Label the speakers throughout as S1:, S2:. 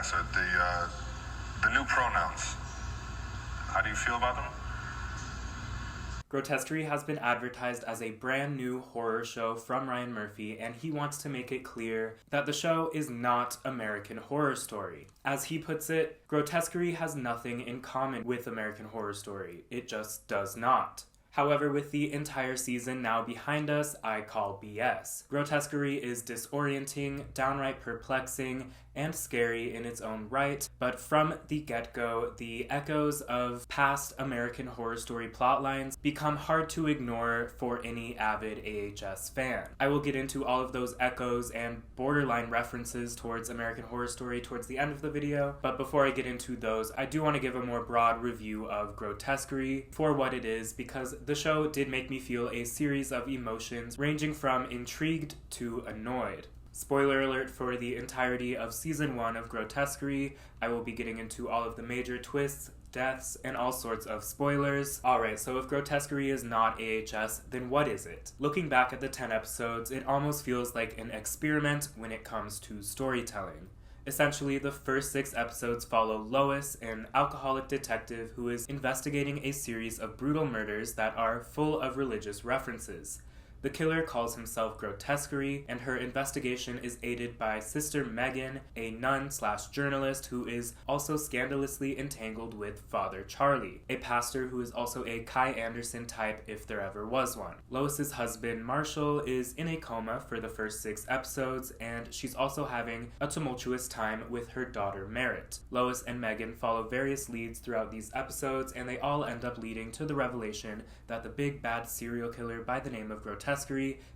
S1: Vanessa, the new pronouns. How do you feel about them?
S2: Grotesquerie has been advertised as a brand new horror show from Ryan Murphy, and he wants to make it clear that the show is not American Horror Story. As he puts it, Grotesquerie has nothing in common with American Horror Story. It just does not. However, with the entire season now behind us, I call BS. Grotesquerie is disorienting, downright perplexing, and scary in its own right, but from the get-go, the echoes of past American Horror Story plotlines become hard to ignore for any avid AHS fan. I will get into all of those echoes and borderline references towards American Horror Story towards the end of the video, but before I get into those, I do want to give a more broad review of Grotesquerie for what it is, because the show did make me feel a series of emotions ranging from intrigued to annoyed. Spoiler alert for the entirety of Season 1 of Grotesquerie. I will be getting into all of the major twists, deaths, and all sorts of spoilers. Alright, so if Grotesquerie is not AHS, then what is it? Looking back at the 10 episodes, it almost feels like an experiment when it comes to storytelling. Essentially, the first 6 episodes follow Lois, an alcoholic detective who is investigating a series of brutal murders that are full of religious references. The killer calls himself Grotesquerie, and her investigation is aided by Sister Megan, a nun/journalist who is also scandalously entangled with Father Charlie, a pastor who is also a Kai Anderson type if there ever was one. Lois's husband, Marshall, is in a coma for the first 6 episodes, and she's also having a tumultuous time with her daughter, Merritt. Lois and Megan follow various leads throughout these episodes, and they all end up leading to the revelation that the big bad serial killer by the name of Grotesquerie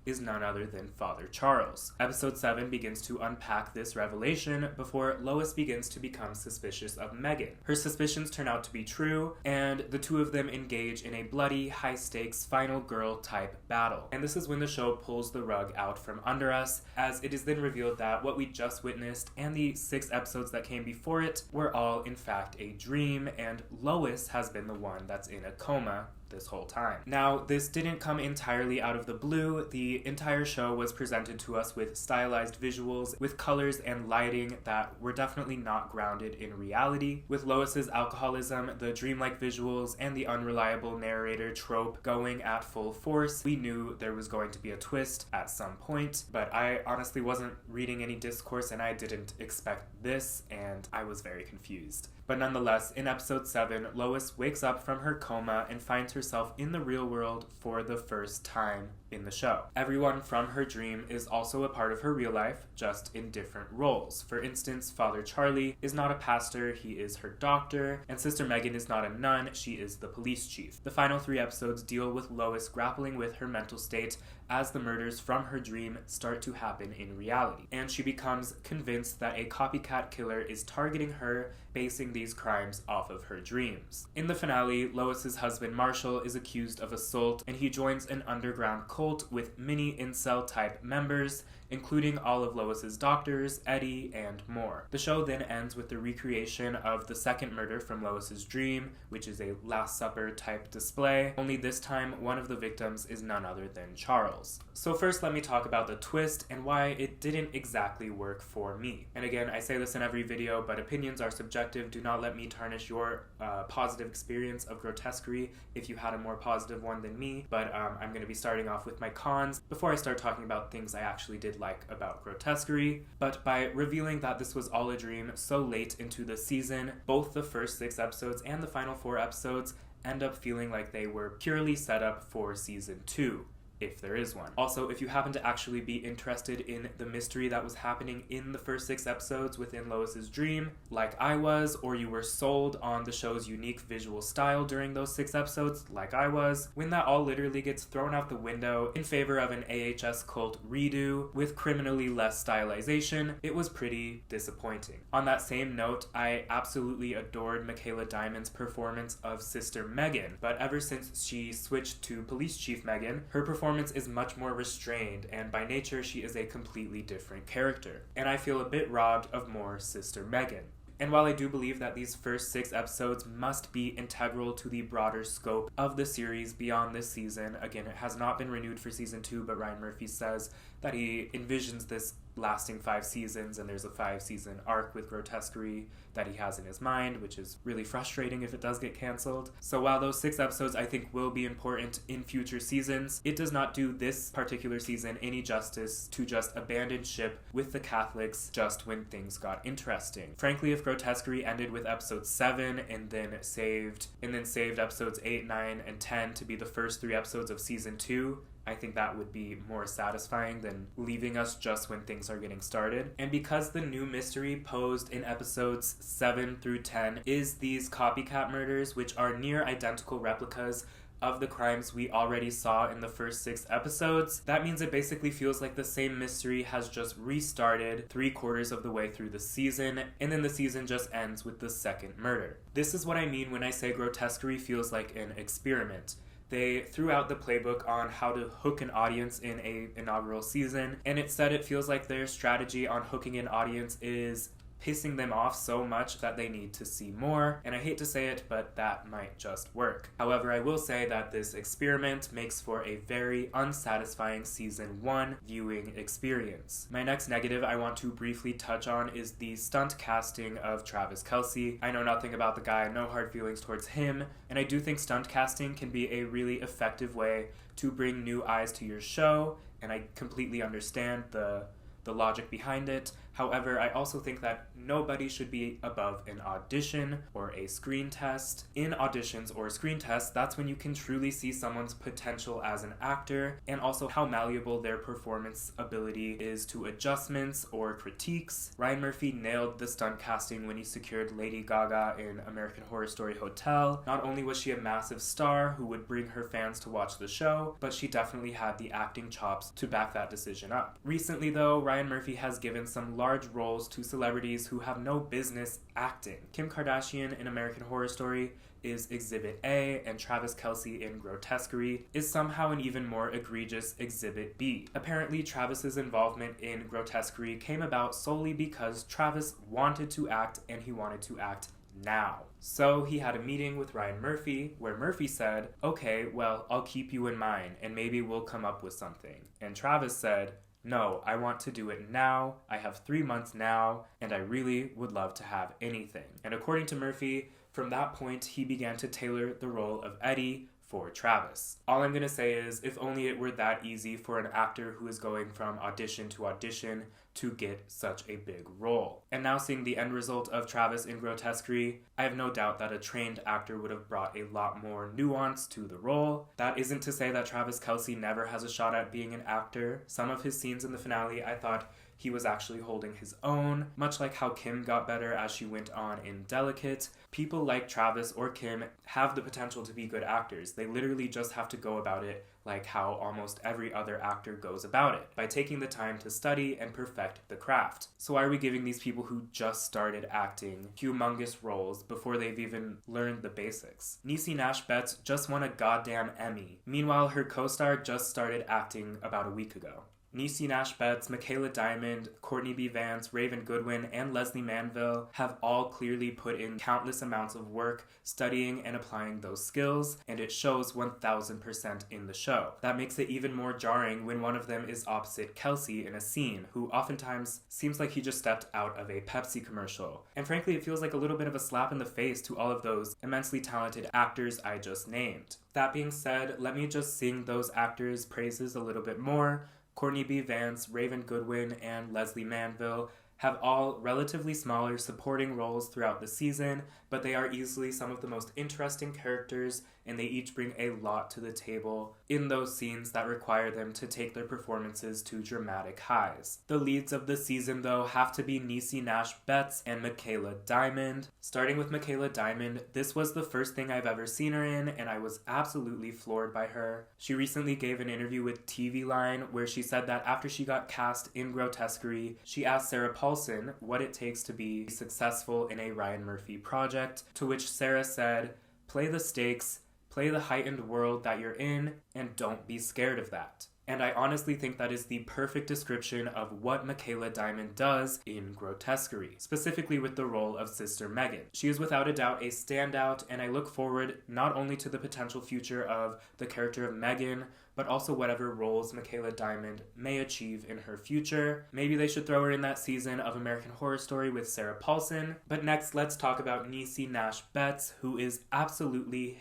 S2: is none other than Father Charles. Episode 7 begins to unpack this revelation before Lois begins to become suspicious of Megan. Her suspicions turn out to be true, and the two of them engage in a bloody, high-stakes, final girl type battle. And this is when the show pulls the rug out from under us, as it is then revealed that what we just witnessed and the 6 episodes that came before it were all in fact a dream, and Lois has been the one that's in a coma this whole time. Now, this didn't come entirely out of the blue. The entire show was presented to us with stylized visuals, with colors and lighting that were definitely not grounded in reality. With Lois's alcoholism, the dreamlike visuals, and the unreliable narrator trope going at full force, we knew there was going to be a twist at some point, but I honestly wasn't reading any discourse and I didn't expect this, and I was very confused. But nonetheless, in episode 7, Lois wakes up from her coma and finds herself in the real world for the first time in the show. Everyone from her dream is also a part of her real life, just in different roles. For instance, Father Charlie is not a pastor, he is her doctor, and Sister Megan is not a nun, she is the police chief. The final 3 episodes deal with Lois grappling with her mental state as the murders from her dream start to happen in reality, and she becomes convinced that a copycat killer is targeting her, basing these crimes off of her dreams. In the finale, Lois's husband Marshall is accused of assault, and he joins an underground cult with many incel-type members, including all of Lois's doctors, Eddie, and more. The show then ends with the recreation of the second murder from Lois's dream, which is a Last Supper type display, only this time one of the victims is none other than Charles. So first let me talk about the twist and why it didn't exactly work for me. And again, I say this in every video, but opinions are subjective. Do not let me tarnish your positive experience of Grotesquerie if you had a more positive one than me, but I'm going to be starting off with my cons before I start talking about things I actually did like about Grotesquerie. But by revealing that this was all a dream so late into the season, both the first 6 episodes and the final 4 episodes end up feeling like they were purely set up for season 2. If there is one. Also, if you happen to actually be interested in the mystery that was happening in the first 6 episodes within Lois's dream, like I was, or you were sold on the show's unique visual style during those 6 episodes, like I was, when that all literally gets thrown out the window in favor of an AHS cult redo with criminally less stylization, it was pretty disappointing. On that same note, I absolutely adored Micaela Diamond's performance of Sister Megan, but ever since she switched to Police Chief Megan, her performance is much more restrained, and by nature she is a completely different character, and I feel a bit robbed of more Sister Megan. And while I do believe that these first 6 episodes must be integral to the broader scope of the series beyond this season, again, it has not been renewed for season 2, but Ryan Murphy says that he envisions this lasting 5 seasons, and there's a 5-season arc with Grotesquerie that he has in his mind, which is really frustrating if it does get canceled. So while those 6 episodes I think will be important in future seasons, it does not do this particular season any justice to just abandon ship with the Catholics just when things got interesting. Frankly, if Grotesquerie ended with episode 7 and then saved episodes 8, 9, and 10 to be the first 3 episodes of season 2, I think that would be more satisfying than leaving us just when things are getting started. And because the new mystery posed in episodes 7 through 10 is these copycat murders, which are near identical replicas of the crimes we already saw in the first 6 episodes, that means it basically feels like the same mystery has just restarted 3/4 of the way through the season, and then the season just ends with the second murder. This is what I mean when I say Grotesquerie feels like an experiment. They threw out the playbook on how to hook an audience in a inaugural season, and instead it feels like their strategy on hooking an audience is pissing them off so much that they need to see more, and I hate to say it, but that might just work. However, I will say that this experiment makes for a very unsatisfying season 1 viewing experience. My next negative I want to briefly touch on is the stunt casting of Travis Kelce. I know nothing about the guy, no hard feelings towards him, and I do think stunt casting can be a really effective way to bring new eyes to your show, and I completely understand the logic behind it. However, I also think that nobody should be above an audition or a screen test. In auditions or screen tests, that's when you can truly see someone's potential as an actor and also how malleable their performance ability is to adjustments or critiques. Ryan Murphy nailed the stunt casting when he secured Lady Gaga in American Horror Story Hotel. Not only was she a massive star who would bring her fans to watch the show, but she definitely had the acting chops to back that decision up. Recently though, Ryan Murphy has given some large roles to celebrities who have no business acting. Kim Kardashian in American Horror Story is Exhibit A, and Travis Kelce in Grotesquerie is somehow an even more egregious Exhibit B. Apparently, Travis's involvement in Grotesquerie came about solely because Travis wanted to act, and he wanted to act now. So he had a meeting with Ryan Murphy where Murphy said, "Okay, well, I'll keep you in mind, and maybe we'll come up with something." And Travis said, "No, I want to do it now. I have 3 months now, and I really would love to have anything." And according to Murphy, from that point, he began to tailor the role of Eddie for Travis. All I'm going to say is, if only it were that easy for an actor who is going from audition to audition to get such a big role. And now seeing the end result of Travis in Grotesquerie, I have no doubt that a trained actor would have brought a lot more nuance to the role. That isn't to say that Travis Kelce never has a shot at being an actor. Some of his scenes in the finale, I thought he was actually holding his own, much like how Kim got better as she went on in Delicate. People like Travis or Kim have the potential to be good actors. They literally just have to go about it like how almost every other actor goes about it, by taking the time to study and perfect the craft. So why are we giving these people who just started acting humongous roles before they've even learned the basics? Niecy Nash-Betts just won a goddamn Emmy. Meanwhile, her co-star just started acting about a week ago. Niecy Nash-Betts, Micaela Diamond, Courtney B. Vance, Raven Goodwin, and Leslie Manville have all clearly put in countless amounts of work studying and applying those skills, and it shows 1000% in the show. That makes it even more jarring when one of them is opposite Kelce in a scene, who oftentimes seems like he just stepped out of a Pepsi commercial. And frankly, it feels like a little bit of a slap in the face to all of those immensely talented actors I just named. That being said, let me just sing those actors' praises a little bit more. Courtney B. Vance, Raven Goodwin, and Leslie Manville have all relatively smaller supporting roles throughout the season, but they are easily some of the most interesting characters, and they each bring a lot to the table in those scenes that require them to take their performances to dramatic highs. The leads of the season, though, have to be Niecy Nash-Betts and Micaela Diamond. Starting with Micaela Diamond, this was the first thing I've ever seen her in, and I was absolutely floored by her. She recently gave an interview with TV Line where she said that after she got cast in Grotesquerie, she asked Sarah Paulson what it takes to be successful in a Ryan Murphy project, to which Sarah said, "Play the stakes, play the heightened world that you're in, and don't be scared of that." And I honestly think that is the perfect description of what Micaela Diamond does in Grotesquerie, specifically with the role of Sister Megan. She is without a doubt a standout, and I look forward not only to the potential future of the character of Megan, but also whatever roles Micaela Diamond may achieve in her future. Maybe they should throw her in that season of American Horror Story with Sarah Paulson. But next, let's talk about Niecy Nash-Betts, who is absolutely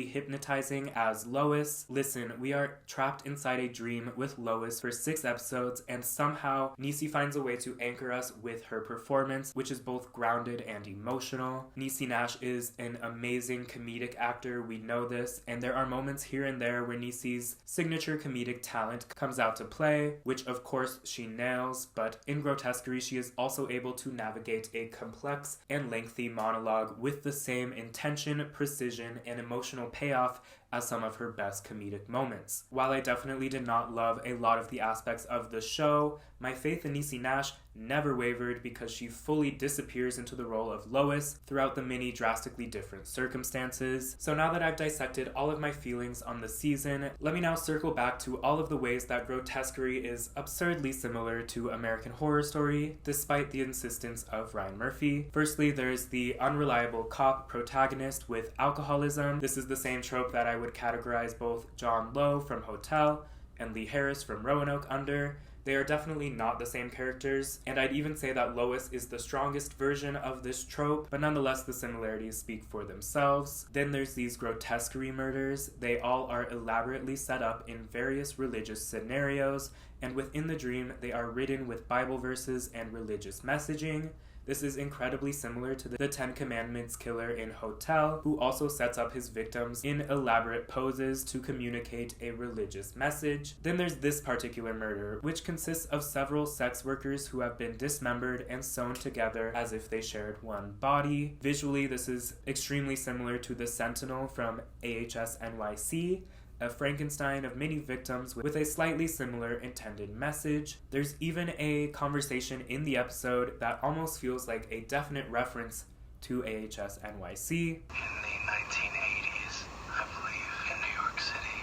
S2: hypnotizing as Lois. Listen, we are trapped inside a dream with Lois for 6 episodes, and somehow Niecy finds a way to anchor us with her performance, which is both grounded and emotional. Niecy Nash is an amazing comedic actor, we know this, and there are moments here and there where Niecy's signature comedic talent comes out to play, which of course she nails, but in Grotesquerie she is also able to navigate a complex and lengthy monologue with the same intention, precision, and emotional payoff as some of her best comedic moments. While I definitely did not love a lot of the aspects of the show, my faith in Niecy Nash never wavered because she fully disappears into the role of Lois throughout the many drastically different circumstances. So now that I've dissected all of my feelings on the season, let me now circle back to all of the ways that Grotesquerie is absurdly similar to American Horror Story, despite the insistence of Ryan Murphy. Firstly, there's the unreliable cop protagonist with alcoholism. This is the same trope that I would categorize both John Lowe from Hotel and Lee Harris from Roanoke under. They are definitely not the same characters, and I'd even say that Lois is the strongest version of this trope, but nonetheless the similarities speak for themselves. Then there's these Grotesquerie murders. They all are elaborately set up in various religious scenarios, and within the dream they are written with Bible verses and religious messaging. This is incredibly similar to the Ten Commandments killer in Hotel, who also sets up his victims in elaborate poses to communicate a religious message. Then there's this particular murder, which consists of several sex workers who have been dismembered and sewn together as if they shared one body. Visually, this is extremely similar to The Sentinel from AHS NYC, a Frankenstein of many victims with a slightly similar intended message. There's even a conversation in the episode that almost feels like a definite reference to AHS NYC.
S3: In the 1980s, I believe, in New York City,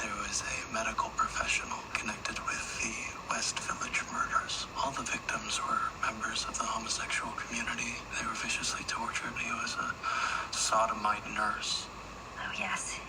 S3: there was a medical professional connected with the West Village murders. All the victims were members of the homosexual community. They were viciously tortured. He was a sodomite nurse.
S4: Oh, yes.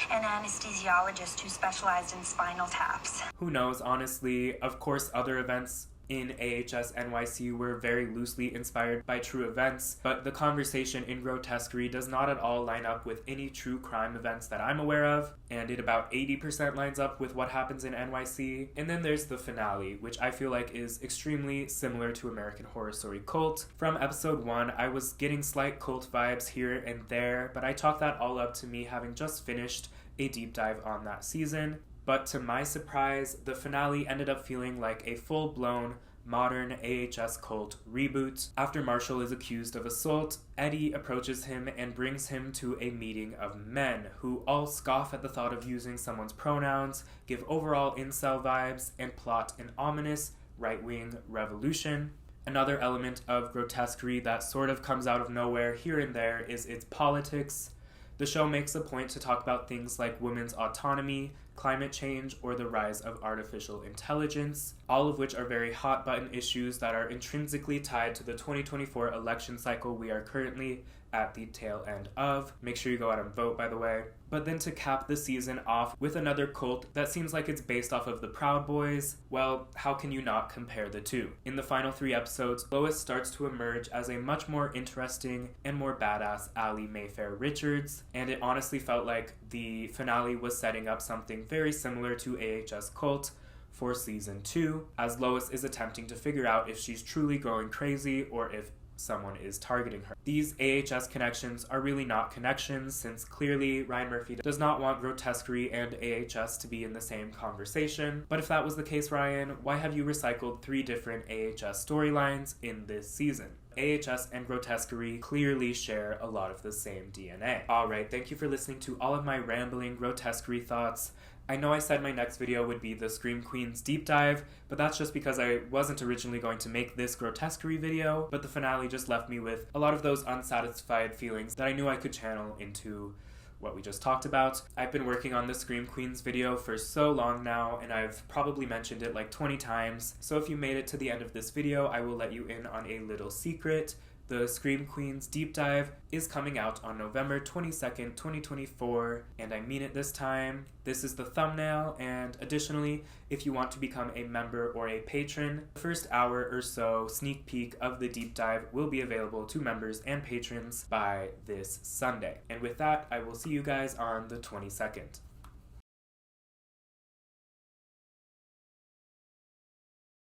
S4: An anesthesiologist who specialized in spinal taps.
S2: Who knows, honestly. Of course, other events in AHS NYC were very loosely inspired by true events, but the conversation in Grotesquerie does not at all line up with any true crime events that I'm aware of, and it about 80% lines up with what happens in NYC. And then there's the finale, which I feel like is extremely similar to American Horror Story Cult. From episode 1, I was getting slight cult vibes here and there, but I chalk that all up to me having just finished a deep dive on that season. But to my surprise, the finale ended up feeling like a full-blown modern AHS cult reboot. After Marshall is accused of assault, Eddie approaches him and brings him to a meeting of men who all scoff at the thought of using someone's pronouns, give overall incel vibes, and plot an ominous right-wing revolution. Another element of Grotesquerie that sort of comes out of nowhere here and there is its politics. The show makes a point to talk about things like women's autonomy, climate change, or the rise of artificial intelligence, all of which are very hot-button issues that are intrinsically tied to the 2024 election cycle we are currently at the tail end of. Make sure you go out and vote, by the way. But then to cap the season off with another cult that seems like it's based off of the Proud Boys, well, how can you not compare the two? In the final 3 episodes, Lois starts to emerge as a much more interesting and more badass Allie Mayfair Richards, and it honestly felt like the finale was setting up something very similar to AHS Cult for season 2, as Lois is attempting to figure out if she's truly going crazy or if someone is targeting her. These AHS connections are really not connections, since clearly Ryan Murphy does not want Grotesquerie and AHS to be in the same conversation. But if that was the case, Ryan, why have you recycled 3 different AHS storylines in this season? AHS and Grotesquerie clearly share a lot of the same DNA. Alright, thank you for listening to all of my rambling Grotesquerie thoughts. I know I said my next video would be the Scream Queens deep dive, but that's just because I wasn't originally going to make this Grotesquerie video, but the finale just left me with a lot of those unsatisfied feelings that I knew I could channel into what we just talked about. I've been working on the Scream Queens video for so long now, and I've probably mentioned it like 20 times, so if you made it to the end of this video, I will let you in on a little secret. The Scream Queens Deep Dive is coming out on November 22nd, 2024, and I mean it this time. This is the thumbnail, and additionally, if you want to become a member or a patron, the first hour or so sneak peek of the deep dive will be available to members and patrons by this Sunday. And with that, I will see you guys on the 22nd.